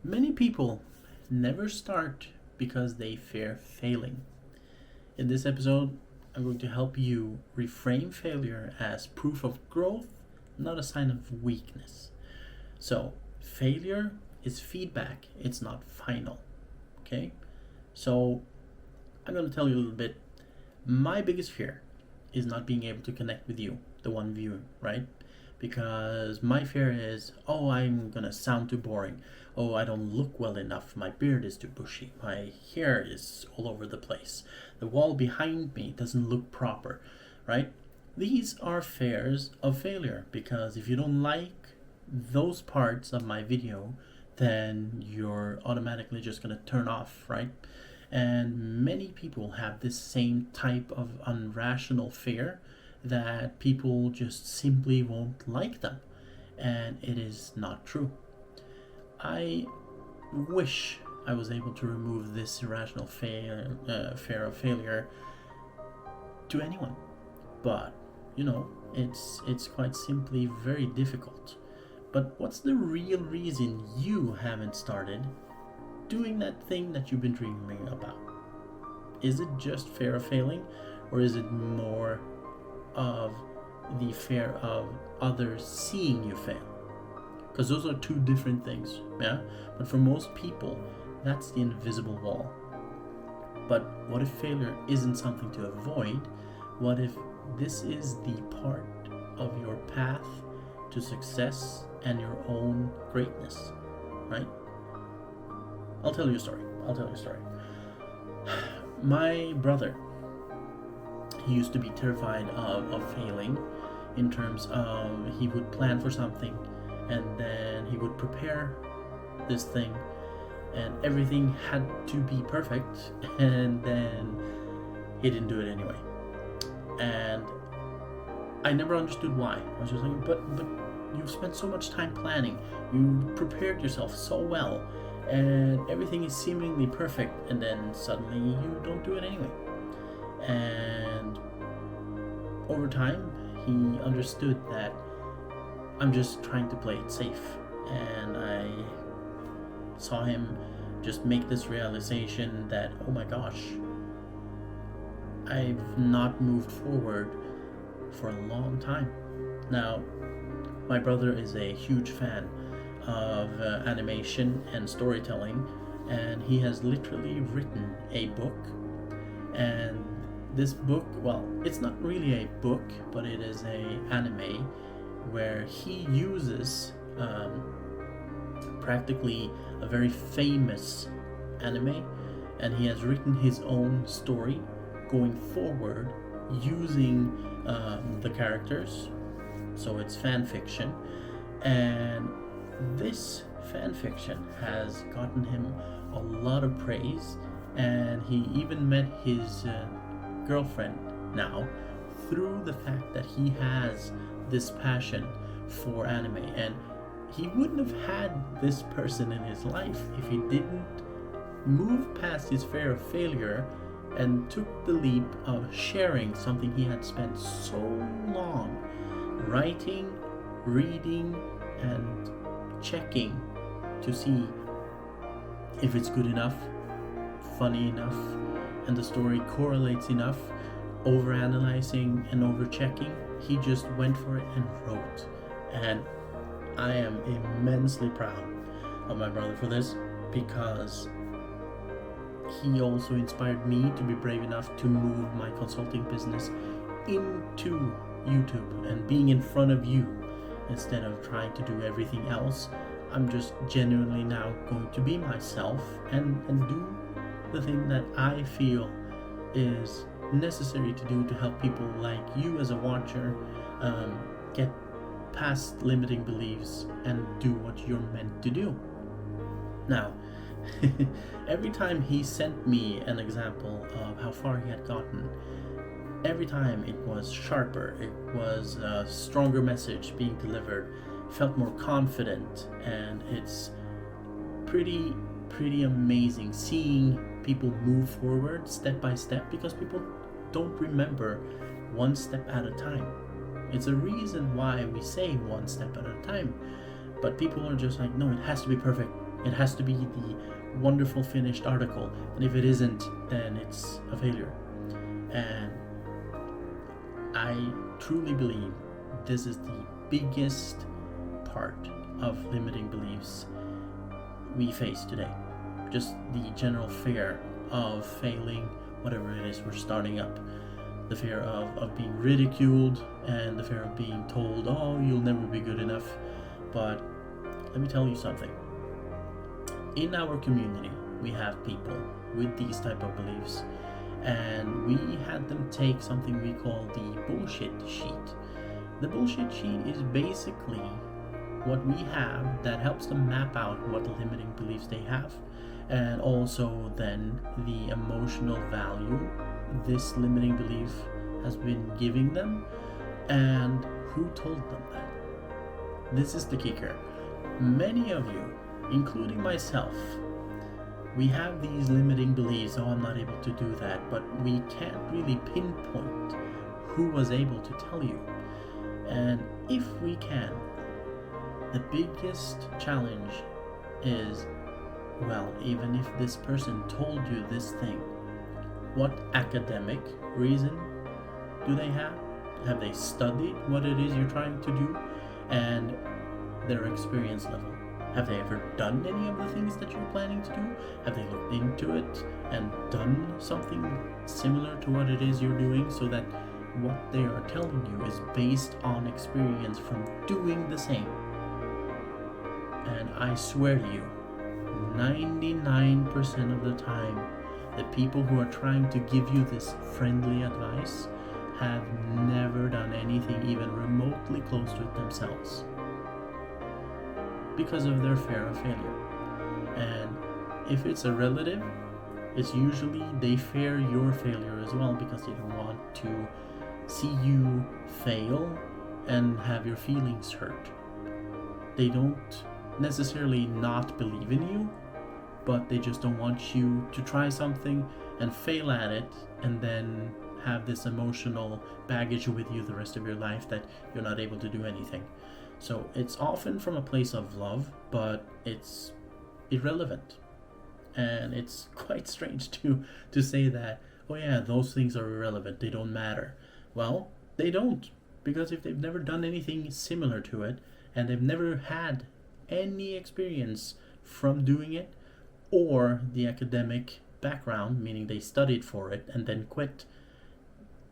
Many people never start because they fear failing. In this episode, I'm going to help you reframe failure as proof of growth, not a sign of weakness. So, failure is feedback, it's not final. Okay? So, I'm going to tell you a little bit. My biggest fear is not being able to connect with you, the one viewing, right? Because my fear is, oh, I'm gonna sound too boring. Oh, I don't look well enough. My beard is too bushy. My hair is all over the place. The wall behind me doesn't look proper, right? These are fears of failure because if you don't like those parts of my video, then you're automatically just gonna turn off, right? And many people have this same type of unrational fear that people just simply won't like them. And it is not true. I wish I was able to remove this irrational fear of failure to anyone. But, it's quite simply very difficult. But what's the real reason you haven't started doing that thing that you've been dreaming about? Is it just fear of failing, or is it more of the fear of others seeing you fail? Because those are two different things, yeah? But for most people, that's the invisible wall. But what if failure isn't something to avoid? What if this is the part of your path to success and your own greatness, right? I'll tell you a story. My brother, he used to be terrified of failing, in terms of he would plan for something and then he would prepare this thing and everything had to be perfect, and then he didn't do it anyway. And I never understood why. I was just like, but you've spent so much time planning, you prepared yourself so well, and everything is seemingly perfect, and then suddenly you don't do it anyway. And over time, he understood that I'm just trying to play it safe. And I saw him just make this realization that, oh my gosh, I've not moved forward for a long time. Now, my brother is a huge fan of animation and storytelling, and he has literally written a book. And this book, well, it's not really a book, but it is a anime where he uses practically a very famous anime, and he has written his own story going forward using the characters. So it's fan fiction, and this fan fiction has gotten him a lot of praise, and he even met his girlfriend now through the fact that he has this passion for anime. And he wouldn't have had this person in his life if he didn't move past his fear of failure and took the leap of sharing something he had spent so long writing, reading, and checking to see if it's good enough, funny enough, and the story correlates enough. Overanalyzing and overchecking, he just went for it and wrote. And I am immensely proud of my brother for this, because he also inspired me to be brave enough to move my consulting business into YouTube and being in front of you instead of trying to do everything else. I'm just genuinely now going to be myself and do the thing that I feel is necessary to do to help people like you as a watcher get past limiting beliefs and do what you're meant to do. Now, every time he sent me an example of how far he had gotten, every time it was sharper, it was a stronger message being delivered, felt more confident, and it's pretty amazing seeing people move forward step by step, because people don't remember one step at a time. It's a reason why we say one step at a time, but people are just like, no, it has to be perfect It has to be the wonderful finished article, and if it isn't, then it's a failure. And I truly believe this is the biggest part of limiting beliefs we face today. Just the general fear of failing whatever it is we're starting up. The fear of being ridiculed, and the fear of being told, oh, you'll never be good enough. But let me tell you something. In our community, we have people with these type of beliefs, and we had them take something we call the bullshit sheet. The bullshit sheet is basically what we have that helps them map out what limiting beliefs they have, and also then the emotional value this limiting belief has been giving them, and who told them that. This is the kicker. Many of you, including myself, we have these limiting beliefs, oh, I'm not able to do that, but we can't really pinpoint who was able to tell you. And if we can, the biggest challenge is, well, even if this person told you this thing, what academic reason do they have? Have they studied what it is you're trying to do? And their experience level. Have they ever done any of the things that you're planning to do? Have they looked into it and done something similar to what it is you're doing, so that what they are telling you is based on experience from doing the same? And I swear to you, 99% of the time, the people who are trying to give you this friendly advice have never done anything even remotely close to it themselves, because of their fear of failure. And if it's a relative, it's usually they fear your failure as well, because they don't want to see you fail and have your feelings hurt. They don't necessarily not believe in you, but they just don't want you to try something and fail at it, and then have this emotional baggage with you the rest of your life that you're not able to do anything. So it's often from a place of love, but it's irrelevant. And it's quite strange to say that, oh yeah, those things are irrelevant, they don't matter. Well, they don't, because if they've never done anything similar to it, and they've never had any experience from doing it, or the academic background, meaning they studied for it and then quit,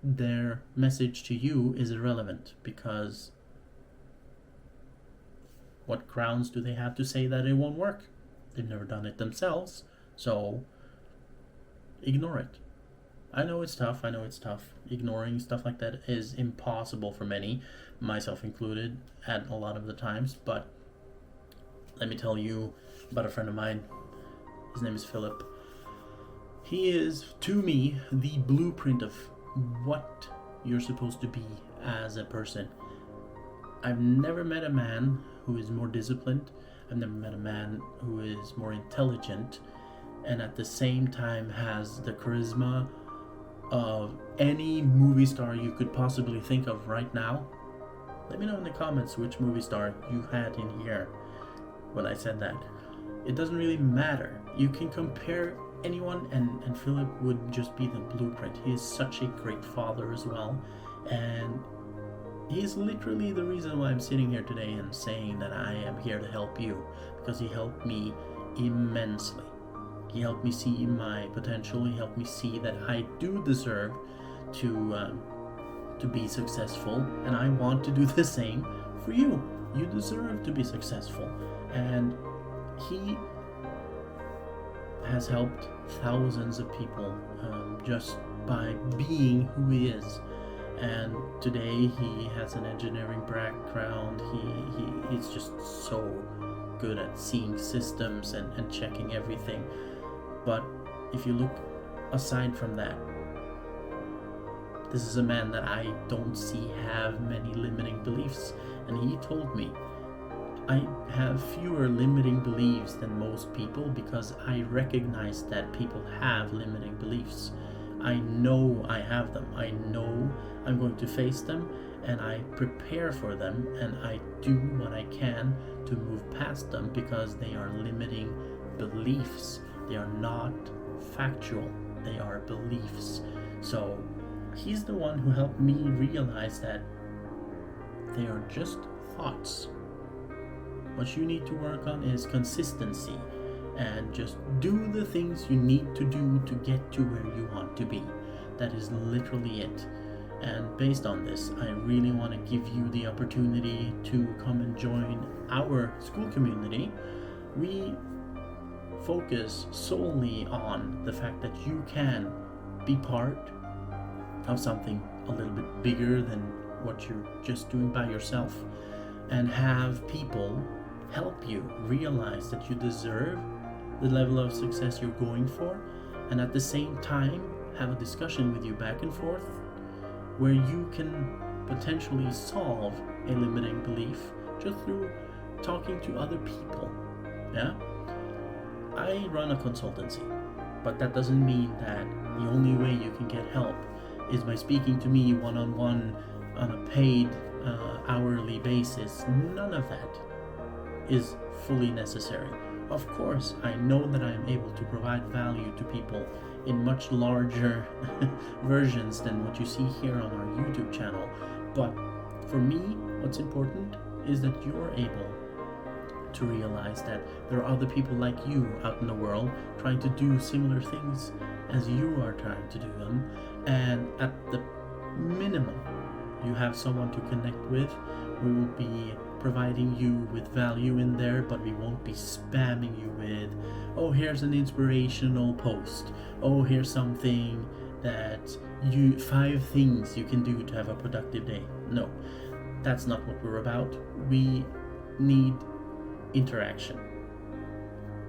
their message to you is irrelevant, because what grounds do they have to say that it won't work? They've never done it themselves, so ignore it. I know it's tough. Ignoring stuff like that is impossible for many, myself included, at a lot of the times, but let me tell you about a friend of mine. His name is Philip. He is, to me, the blueprint of what you're supposed to be as a person. I've never met a man who is more disciplined. I've never met a man who is more intelligent, and at the same time has the charisma of any movie star you could possibly think of right now. Let me know in the comments which movie star you had in here when I said that. It doesn't really matter. You can compare anyone, and Philip would just be the blueprint. He is such a great father as well, and he's literally the reason why I'm sitting here today and saying that I am here to help you, because he helped me immensely. He helped me see my potential. He helped me see that I do deserve to be successful, and I want to do the same for you. You deserve to be successful, and he has helped thousands of people just by being who he is. And today he has an engineering background. He's just so good at seeing systems and checking everything. But if you look aside from that, this is a man that I don't see have many limiting beliefs. And he told me, I have fewer limiting beliefs than most people, because I recognize that people have limiting beliefs. I know I have them. I know I'm going to face them, and I prepare for them, and I do what I can to move past them, because they are limiting beliefs. They are not factual, they are beliefs. So he's the one who helped me realize that they are just thoughts. What you need to work on is consistency, and just do the things you need to do to get to where you want to be. That is literally it. And based on this, I really want to give you the opportunity to come and join our Skool community. We focus solely on the fact that you can be part of something a little bit bigger than what you're just doing by yourself, and have people help you realize that you deserve the level of success you're going for, and at the same time have a discussion with you back and forth where you can potentially solve a limiting belief just through talking to other people. Yeah, I run a consultancy, but that doesn't mean that the only way you can get help is by speaking to me one-on-one on a paid hourly basis. None of that is fully necessary. Of course, I know that I am able to provide value to people in much larger versions than what you see here on our YouTube channel, but for me, what's important is that you're able to realize that there are other people like you out in the world trying to do similar things as you are trying to do them, and at the minimum, you have someone to connect with. We will be providing you with value in there, but we won't be spamming you with, oh, here's an inspirational post, oh, here's something that 5 things you can do to have a productive day. No, that's not what we're about. We need interaction.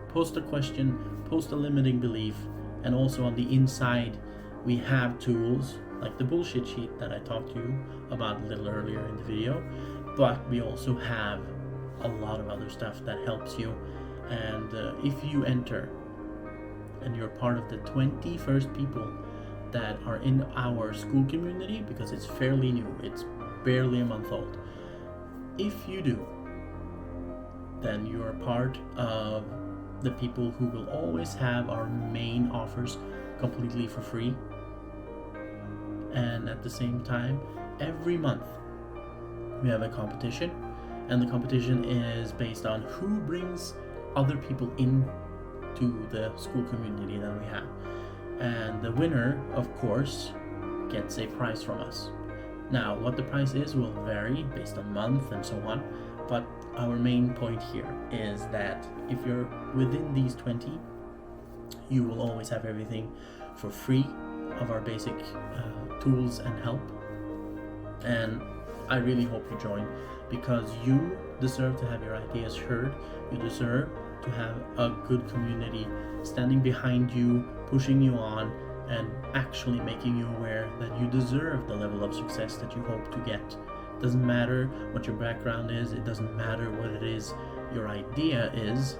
Post a question, post a limiting belief, and also on the inside we have tools like the bullshit sheet that I talked to you about a little earlier in the video, but we also have a lot of other stuff that helps you. And if you enter and you're part of the 21st people that are in our Skool community, because it's fairly new, it's barely a month old, if you do, then you are part of the people who will always have our main offers completely for free. And at the same time, every month we have a competition, and the competition is based on who brings other people in to the Skool community that we have. And the winner, of course, gets a prize from us. Now, what the price is will vary based on month and so on, but our main point here is that if you're within these 20, you will always have everything for free of our basic tools and help. And I really hope you join, because you deserve to have your ideas heard. You deserve to have a good community standing behind you, pushing you on, and actually making you aware that you deserve the level of success that you hope to get. It doesn't matter what your background is, it doesn't matter what it is your idea is,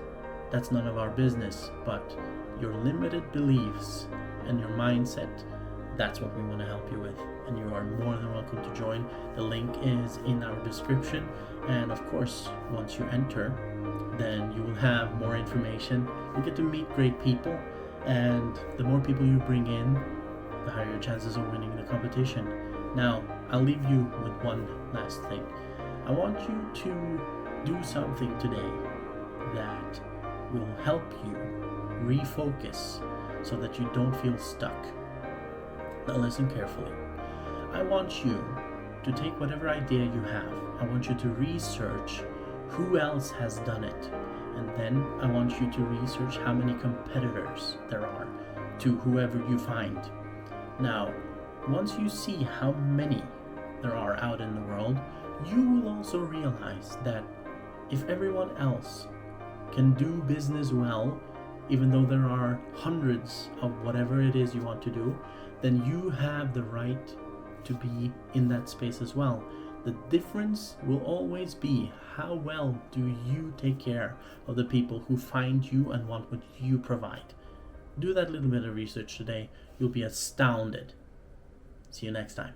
that's none of our business, but your limited beliefs and your mindset, that's what we want to help you with. And you are more than welcome to join. The link is in our description, and of course, once you enter, then you will have more information. You get to meet great people, and the more people you bring in, the higher your chances of winning the competition. Now, I'll leave you with one last thing. I want you to do something today that will help you refocus so that you don't feel stuck. Now listen carefully. I want you to take whatever idea you have. I want you to research who else has done it. And then I want you to research how many competitors there are to whoever you find. Now, once you see how many there are out in the world, you will also realize that if everyone else can do business well, even though there are hundreds of whatever it is you want to do, then you have the right to be in that space as well. The difference will always be how well do you take care of the people who find you and want what you provide. Do that little bit of research today. You'll be astounded. See you next time.